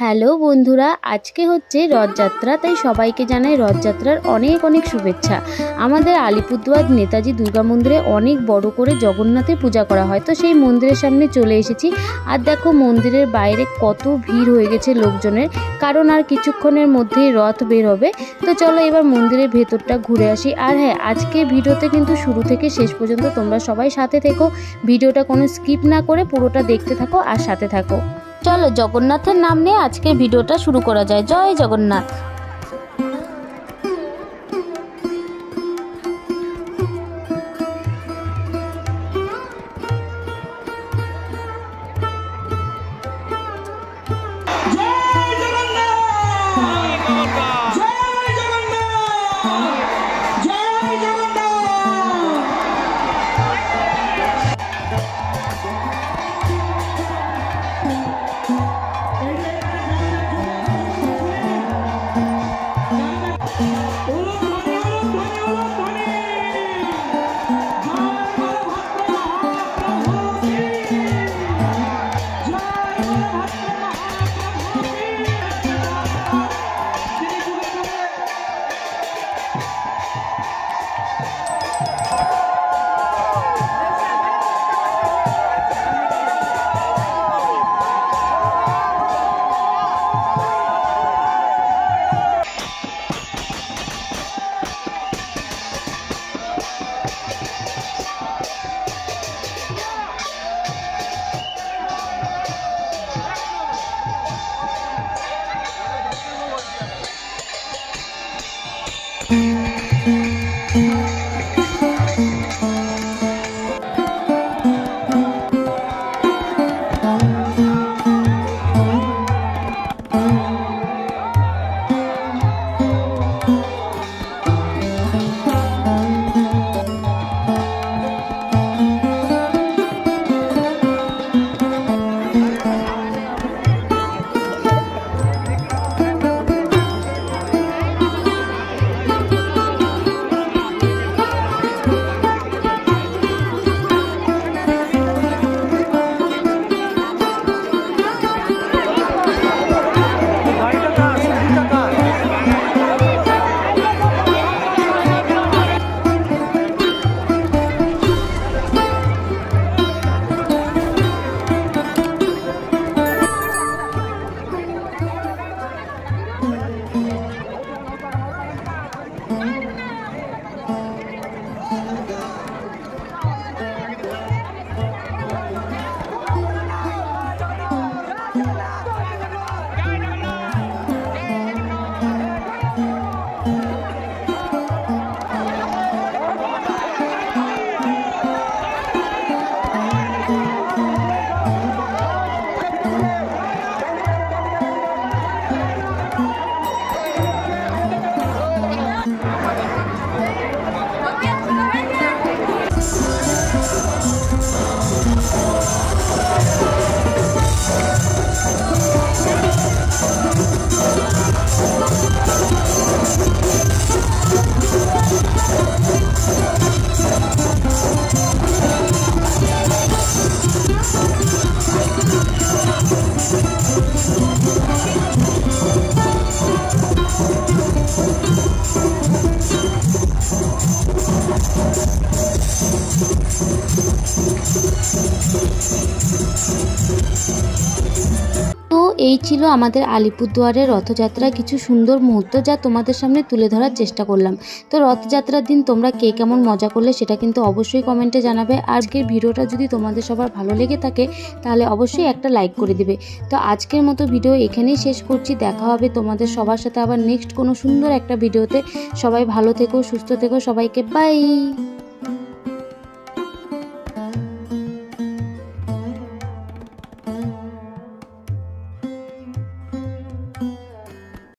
Hello বন্ধুরা, আজকে হচ্ছে রথযাত্রা, তাই সবাইকে জানাই রথযাত্রার অনেক অনেক শুভেচ্ছা। আমাদের আলিপুরদুয়ার নেতাজি দুর্গা মন্দিরে অনেক বড় করে জগন্নাথের পূজা করা হয়, তো সেই মন্দিরের সামনে চলে এসেছি। আর দেখো মন্দিরের বাইরে কত ভিড় হয়ে গেছে লোকজনের, কারণ আর কিছুক্ষণের মধ্যেই রথ বের হবে। তো চলো এবার মন্দিরের ভেতরটা ঘুরে আসি। আর হ্যাঁ, আজকে ভিডিওতে কিন্তু শুরু থেকে শেষ পর্যন্ত তোমরা সবাই সাথে থেকো, ভিডিওটা কোনো স্কিপ না করে পুরোটা দেখতে থাকো আর সাথে থাকো। চলো জগন্নাথের নাম নিয়ে আজকে ভিডিওটা শুরু করা যায়। জয় জগন্নাথ। এই ছিল আমাদের আলিপুরদুয়ারের রথযাত্রার কিছু সুন্দর মুহূর্ত, যা তোমাদের সামনে তুলে ধরার চেষ্টা করলাম। তো রথযাত্রার দিন তোমরা কে কেমন মজা করলে সেটা কিন্তু অবশ্যই কমেন্টে জানাবে। আজকের ভিডিওটা যদি তোমাদের সবার ভালো লেগে থাকে তাহলে অবশ্যই একটা লাইক করে দিবে। তো আজকের মতো ভিডিও এখানেই শেষ করছি। দেখা হবে তোমাদের সবার সাথে আবার নেক্সট কোনো সুন্দর একটা ভিডিওতে। সবাই ভালো থেকো, সুস্থ থেকো, সবাইকে বাই।